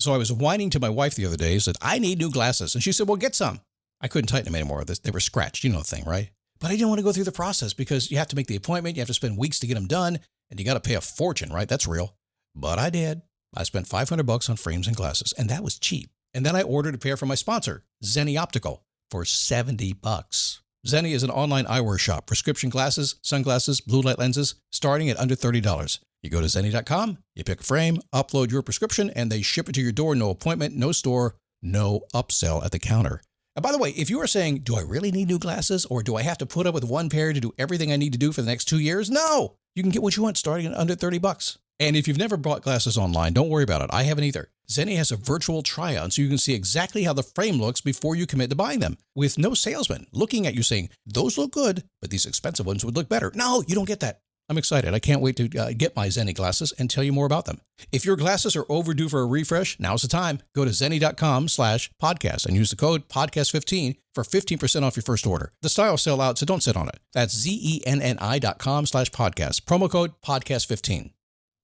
So I was whining to my wife the other day, said, I need new glasses. And she said, well, get some. I couldn't tighten them anymore. They were scratched. You know the thing, right? But I didn't want to go through the process because you have to make the appointment. You have to spend weeks to get them done. And you got to pay a fortune, right? That's real. But I did. I spent $500 on frames and glasses, and that was cheap. And then I ordered a pair from my sponsor, Zenni Optical, for $70. Zenni is an online eyewear shop. Prescription glasses, sunglasses, blue light lenses, starting at under $30. You go to Zenni.com, you pick a frame, upload your prescription, and they ship it to your door. No appointment, no store, no upsell at the counter. And by the way, if you are saying, do I really need new glasses, or do I have to put up with one pair to do everything I need to do for the next 2 years? No! You can get what you want starting at under $30. And if you've never bought glasses online, don't worry about it. I haven't either. Zenni has a virtual try-on so you can see exactly how the frame looks before you commit to buying them, with no salesman looking at you saying, those look good, but these expensive ones would look better. No, you don't get that. I'm excited. I can't wait to get my Zenni glasses and tell you more about them. If your glasses are overdue for a refresh, now's the time. Go to Zenni.com/podcast and use the code podcast15 for 15% off your first order. The styles sell out, so don't sit on it. That's Zenni.com/podcast. Promo code podcast15.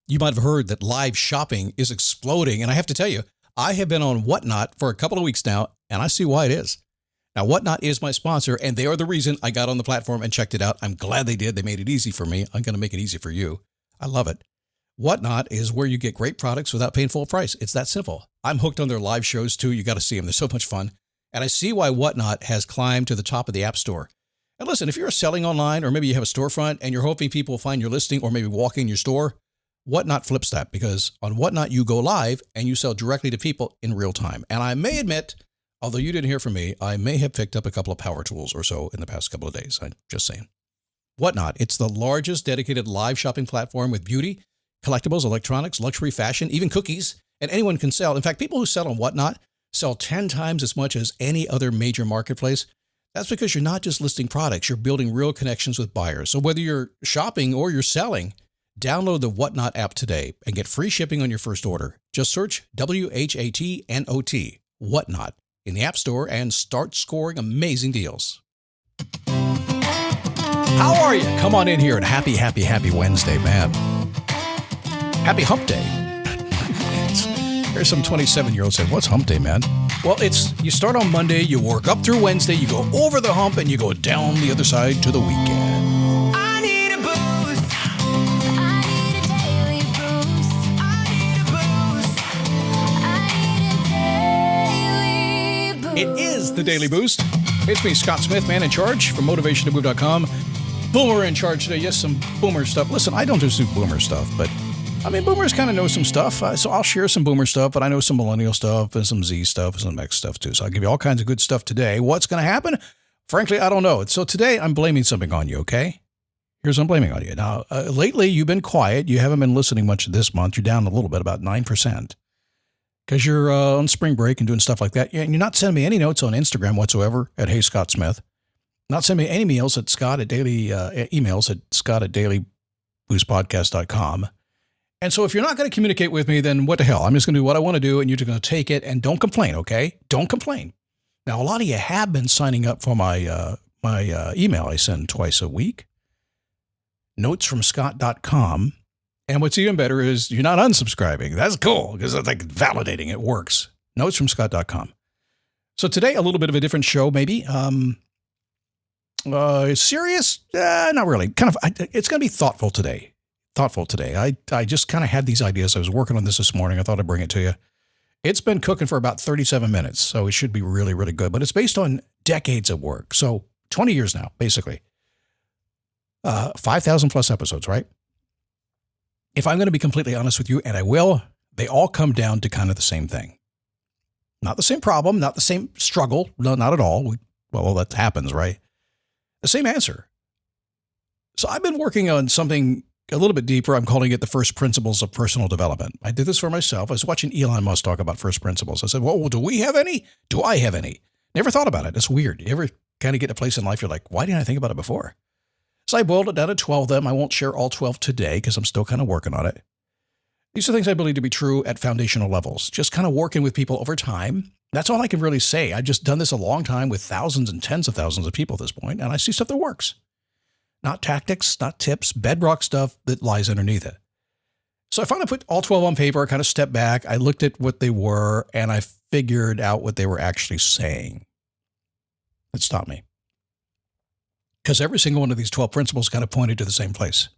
You might have heard that live shopping is exploding, and I have to tell you, I have been on Whatnot for a couple of weeks now, and I see why it is. Now, Whatnot is my sponsor, and they are the reason I got on the platform and checked it out. I'm glad they did. They made it easy for me. I'm going to make it easy for you. I love it. Whatnot is where you get great products without paying full price. It's that simple. I'm hooked on their live shows, too. You got to see them. They're so much fun. And I see why Whatnot has climbed to the top of the App Store. And listen, if you're selling online, or maybe you have a storefront, and you're hoping people will find your listing or maybe walk in your store, Whatnot flips that, because on Whatnot, you go live and you sell directly to people in real time. And I may admit, although you didn't hear from me, I may have picked up a couple of power tools or so in the past couple of days. I'm just saying. Whatnot, it's the largest dedicated live shopping platform with beauty, collectibles, electronics, luxury, fashion, even cookies, and anyone can sell. In fact, people who sell on Whatnot sell 10 times as much as any other major marketplace. That's because you're not just listing products, you're building real connections with buyers. So whether you're shopping or you're selling, download the Whatnot app today and get free shipping on your first order. Just search WHATNOT, Whatnot, in the App Store and start scoring amazing deals. How are you? Come on in here and happy Wednesday, man. Happy Hump Day. There's some 27-year-olds saying, what's Hump Day, man? Well, it's you start on Monday, you work up through Wednesday, you go over the hump, and you go down the other side to the weekend. It is the Daily Boost. It's me, Scott Smith, man in charge from motivationtomove.com. Boomer in charge today. Yes, some boomer stuff. Listen, I don't just do boomer stuff, but I mean, boomers kind of know some stuff. So I'll share some boomer stuff, but I know some millennial stuff and some Z stuff and some X stuff too. So I'll give you all kinds of good stuff today. What's going to happen? Frankly, I don't know. So today I'm blaming something on you, okay? Here's what I'm blaming on you. Now, lately you've been quiet. You haven't been listening much this month. You're down a little bit, about 9%. Because you're on spring break and doing stuff like that. And you're not sending me any notes on Instagram whatsoever at Hey Scott Smith. Not sending me any emails at Scott at dailyboostpodcast.com. And so if you're not going to communicate with me, then what the hell? I'm just going to do what I want to do, and you're just going to take it, and don't complain, okay? Don't complain. Now, a lot of you have been signing up for my email I send twice a week. Notesfromscott.com. And what's even better is you're not unsubscribing. That's cool, because it's like validating it works. Notesfromscott.com. So today, a little bit of a different show, maybe. Serious? Not really. Kind of. It's going to be thoughtful today. I just kind of had these ideas. I was working on this morning. I thought I'd bring it to you. It's been cooking for about 37 minutes, so it should be really, really good. But it's based on decades of work. So 20 years now, basically. 5,000 plus episodes, right? If I'm going to be completely honest with you, and I will, they all come down to kind of the same thing. Not the same problem, not the same struggle, no, not at all. Well, that happens, right? The same answer. So I've been working on something a little bit deeper. I'm calling it the first principles of personal development. I did this for myself. I was watching Elon Musk talk about first principles. I said, well, do we have any? Do I have any? Never thought about it. It's weird. You ever kind of get to a place in life, you're like, why didn't I think about it before? So I boiled it down to 12 of them. I won't share all 12 today because I'm still kind of working on it. These are things I believe to be true at foundational levels, just kind of working with people over time. That's all I can really say. I've just done this a long time with thousands and tens of thousands of people at this point, and I see stuff that works. Not tactics, not tips, bedrock stuff that lies underneath it. So I finally put all 12 on paper. I kind of stepped back. I looked at what they were, and I figured out what they were actually saying. It stopped me. Because every single one of these 12 principles kind of pointed to the same place.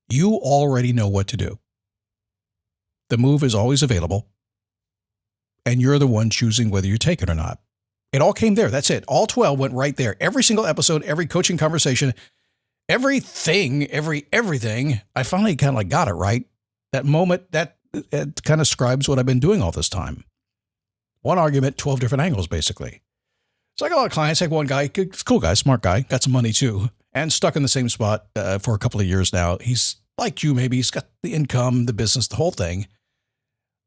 You already know what to do. The move is always available, and you're the one choosing whether you take it or not. It all came there. That's it. All 12 went right there. Every single episode, every coaching conversation, everything, everything. I finally kind of like got it right. That moment, that it kind of describes what I've been doing all this time. One argument, 12 different angles, basically. So I got a lot of clients. I have one guy, cool guy, smart guy, got some money too, and stuck in the same spot for a couple of years now. He's like you, maybe. He's got the income, the business, the whole thing.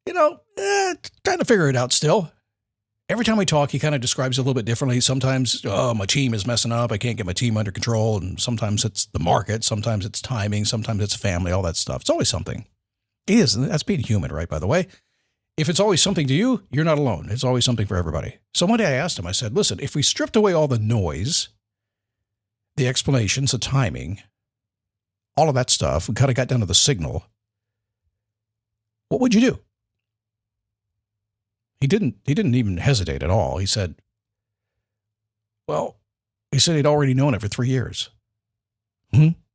Trying to figure it out still. Every time we talk, he kind of describes it a little bit differently. Sometimes, my team is messing up. I can't get my team under control. And sometimes it's the market. Sometimes it's timing. Sometimes it's family, all that stuff. It's always something. It is. And that's being human, right? By the way, if it's always something to you, you're not alone. It's always something for everybody. So one day I asked him, I said, listen, if we stripped away all the noise, the explanations, the timing, all of that stuff, we kind of got down to the signal, what would you do? He didn't even hesitate at all. He said, he'd already known it for 3 years.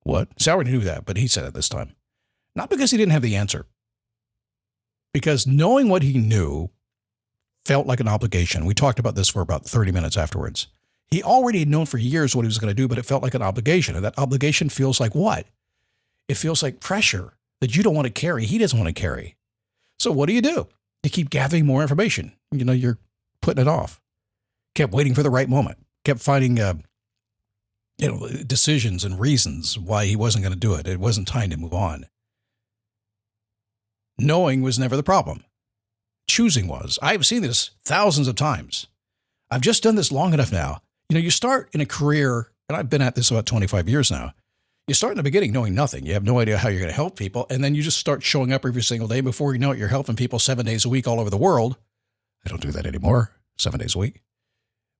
What? So I already knew that, but he said it this time. Not because he didn't have the answer. Because knowing what he knew felt like an obligation. We talked about this for about 30 minutes afterwards. He already had known for years what he was going to do, but it felt like an obligation. And that obligation feels like what? It feels like pressure that you don't want to carry. He doesn't want to carry. So what do? You keep gathering more information. You're putting it off. Kept waiting for the right moment. Kept finding, decisions and reasons why he wasn't going to do it. It wasn't time to move on. Knowing was never the problem. Choosing was. I've seen this thousands of times. I've just done this long enough now. You start in a career, and I've been at this about 25 years now. You start in the beginning knowing nothing. You have no idea how you're going to help people. And then you just start showing up every single day. Before you know it, you're helping people 7 days a week all over the world. I don't do that anymore, 7 days a week.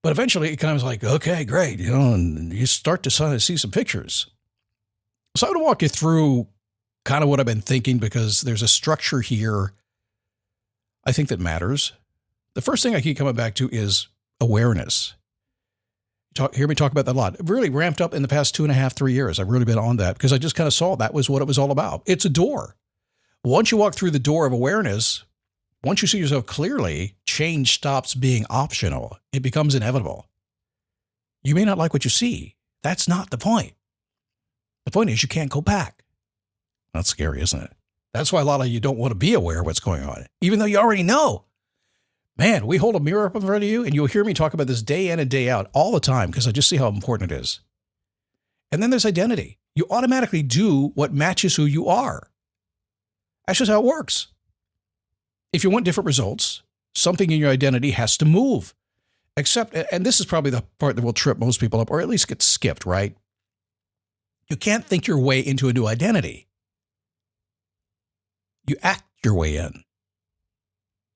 But eventually it kind of is like, okay, great. And you start to sort of see some pictures. So I want to walk you through kind of what I've been thinking, because there's a structure here I think that matters. The first thing I keep coming back to is awareness. Hear me talk about that a lot. I've really ramped up in the past 2.5, 3 years. I've really been on that because I just kind of saw that was what it was all about. It's a door. Once you walk through the door of awareness, once you see yourself clearly, change stops being optional. It becomes inevitable. You may not like what you see. That's not the point. The point is you can't go back. That's scary, isn't it? That's why a lot of you don't want to be aware of what's going on, even though you already know. Man, we hold a mirror up in front of you, and you'll hear me talk about this day in and day out all the time because I just see how important it is. And then there's identity. You automatically do what matches who you are. That's just how it works. If you want different results, something in your identity has to move. Except, and this is probably the part that will trip most people up, or at least get skipped, right? You can't think your way into a new identity. You act your way in.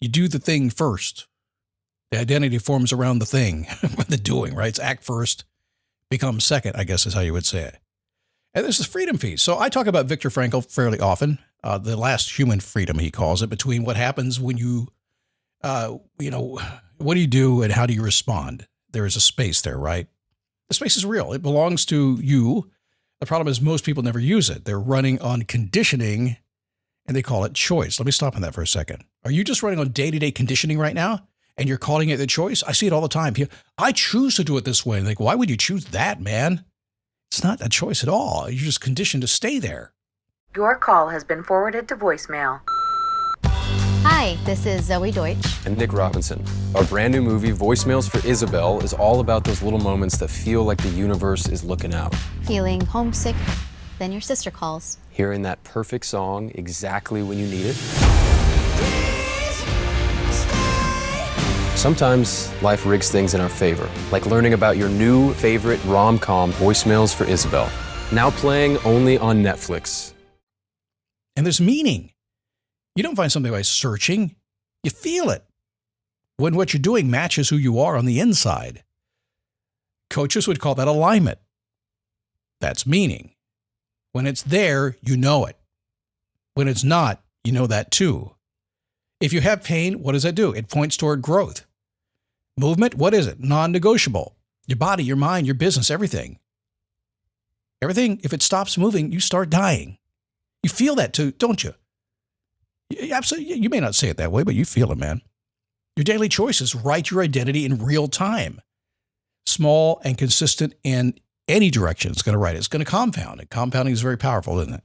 You do the thing first. The identity forms around the thing, the doing, right? It's act first, become second, I guess is how you would say it. And this is freedom piece. So I talk about Viktor Frankl fairly often, the last human freedom, he calls it, between what happens when you, what do you do and how do you respond? There is a space there, right? The space is real. It belongs to you. The problem is most people never use it. They're running on conditioning, and they call it choice. Let me stop on that for a second. Are you just running on day-to-day conditioning right now, and you're calling it the choice? I see it all the time. I choose to do it this way. Like, why would you choose that, man? It's not a choice at all. You're just conditioned to stay there. Your call has been forwarded to voicemail. Hi, this is Zoe Deutsch. And Nick Robinson. Our brand new movie, Voicemails for Isabel, is all about those little moments that feel like the universe is looking out. Feeling homesick, then your sister calls. Hearing that perfect song exactly when you need it. Sometimes life rigs things in our favor, like learning about your new favorite rom-com, Voicemails for Isabel. Now playing only on Netflix. And there's meaning. You don't find something by searching. You feel it. When what you're doing matches who you are on the inside. Coaches would call that alignment. That's meaning. When it's there, you know it. When it's not, you know that too. If you have pain, what does that do? It points toward growth. Movement, what is it? Non-negotiable. Your body, your mind, your business, everything. Everything, if it stops moving, you start dying. You feel that too, don't you? Absolutely. You may not say it that way, but you feel it, man. Your daily choices write your identity in real time. Small and consistent in any direction it's going to write it. It's going to compound. And compounding is very powerful, isn't it?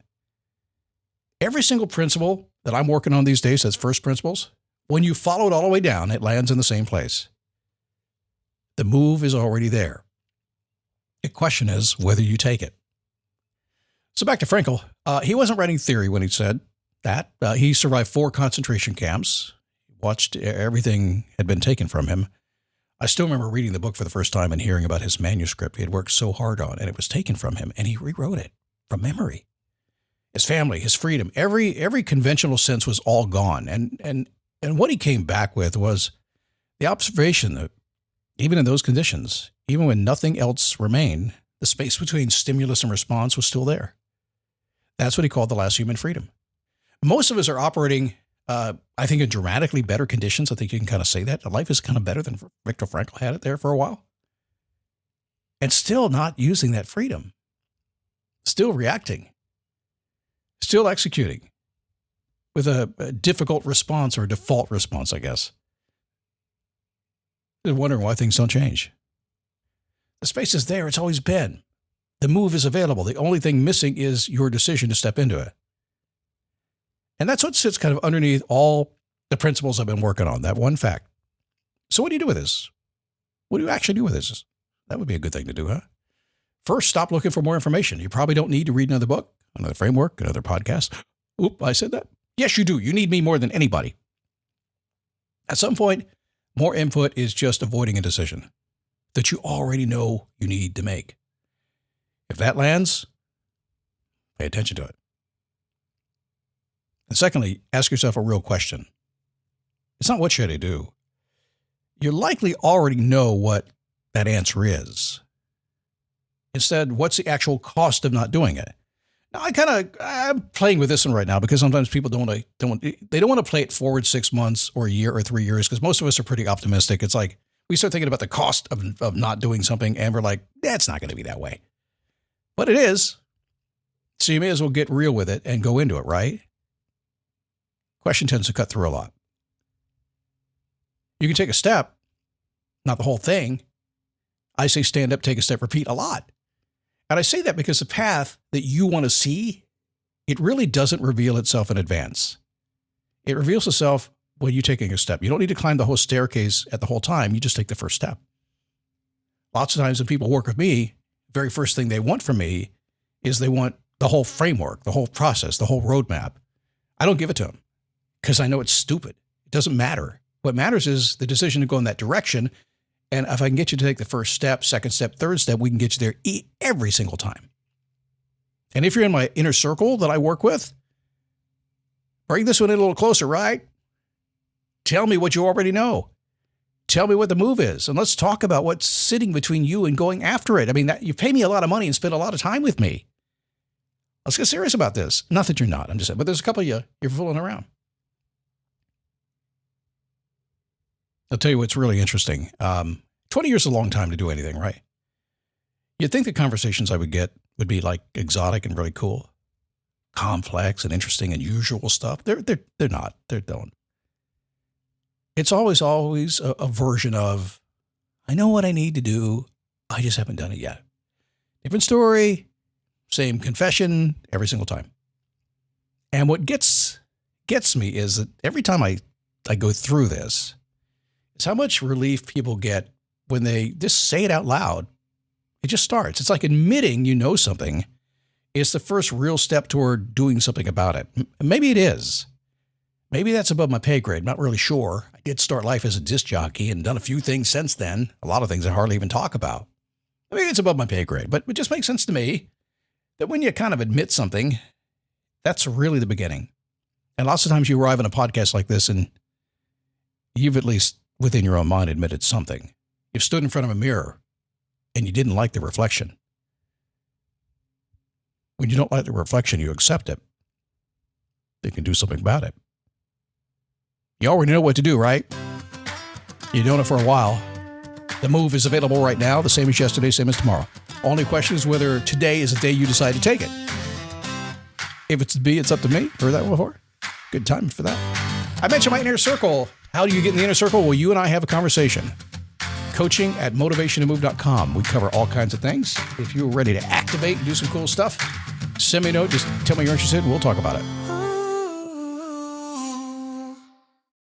Every single principle that I'm working on these days, that's first principles, when you follow it all the way down, it lands in the same place. The move is already there. The question is whether you take it. So back to Frankl. He wasn't writing theory when he said that. He survived 4 concentration camps, watched everything had been taken from him. I still remember reading the book for the first time and hearing about his manuscript he had worked so hard on, and it was taken from him, and he rewrote it from memory. His family, his freedom, every conventional sense was all gone. And what he came back with was the observation that even in those conditions, even when nothing else remained, the space between stimulus and response was still there. That's what he called the last human freedom. Most of us are operating, I think, in dramatically better conditions. I think you can kind of say that. Life is kind of better than Viktor Frankl had it there for a while. And still not using that freedom. Still reacting. Still executing with a difficult response or a default response, I guess. They're wondering why things don't change. The space is there. It's always been. The move is available. The only thing missing is your decision to step into it. And that's what sits kind of underneath all the principles I've been working on, that one fact. So what do you do with this? What do you actually do with this? That would be a good thing to do, huh? First, stop looking for more information. You probably don't need to read another book, another framework, another podcast. Oop, I said that. Yes, you do. You need me more than anybody. At some point, more input is just avoiding a decision that you already know you need to make. If that lands, pay attention to it. And secondly, ask yourself a real question. It's not what should I do. You likely already know what that answer is. Instead, what's the actual cost of not doing it? Now, I'm playing with this one right now because sometimes people don't want to play it forward 6 months or a year or 3 years because most of us are pretty optimistic. It's like we start thinking about the cost of not doing something and we're like, that's not going to be that way. But it is. So you may as well get real with it and go into it, right? Question tends to cut through a lot. You can take a step, not the whole thing. I say stand up, take a step, repeat a lot. And I say that because the path that you want to see, it really doesn't reveal itself in advance. It reveals itself when you're taking a step. You don't need to climb the whole staircase at the whole time. You just take the first step. Lots of times when people work with me, the very first thing they want from me is they want the whole framework, the whole process, the whole roadmap. I don't give it to them because I know it's stupid. It doesn't matter. What matters is the decision to go in that direction. And if I can get you to take the first step, second step, third step, we can get you there every single time. And if you're in my inner circle that I work with, bring this one in a little closer, right? Tell me what you already know. Tell me what the move is. And let's talk about what's sitting between you and going after it. I mean, you pay me a lot of money and spend a lot of time with me. Let's get serious about this. Not that you're not, I'm just saying, but there's a couple of you, you're fooling around. I'll tell you what's really interesting. 20 years is a long time to do anything, right? You'd think the conversations I would get would be like exotic and really cool, complex and interesting and usual stuff. They're not. They don't. It's always a version of, I know what I need to do. I just haven't done it yet. Different story, same confession every single time. And what gets me is that every time I go through this, it's how much relief people get when they just say it out loud. It just starts. It's like admitting you know something is the first real step toward doing something about it. Maybe it is. Maybe that's above my pay grade. I'm not really sure. I did start life as a disc jockey and done a few things since then. A lot of things I hardly even talk about. Maybe it's above my pay grade, but it just makes sense to me that when you kind of admit something, that's really the beginning. And lots of times you arrive on a podcast like this and you've at least within your own mind admitted something. You've stood in front of a mirror and you didn't like the reflection. When you don't like the reflection, you accept it. they can do something about it. You already know what to do, right? You're doing it for a while. The move is available right now, the same as yesterday, same as tomorrow. Only question is whether today is the day you decide to take it. If it's to be, it's up to me. Heard that one before? Good time for that. I mentioned my inner circle. How do you get in the inner circle? Well, you and I have a conversation. Coaching at motivationtomove.com. We cover all kinds of things. If you're ready to activate and do some cool stuff, send me a note. Just tell me you're interested and we'll talk about it.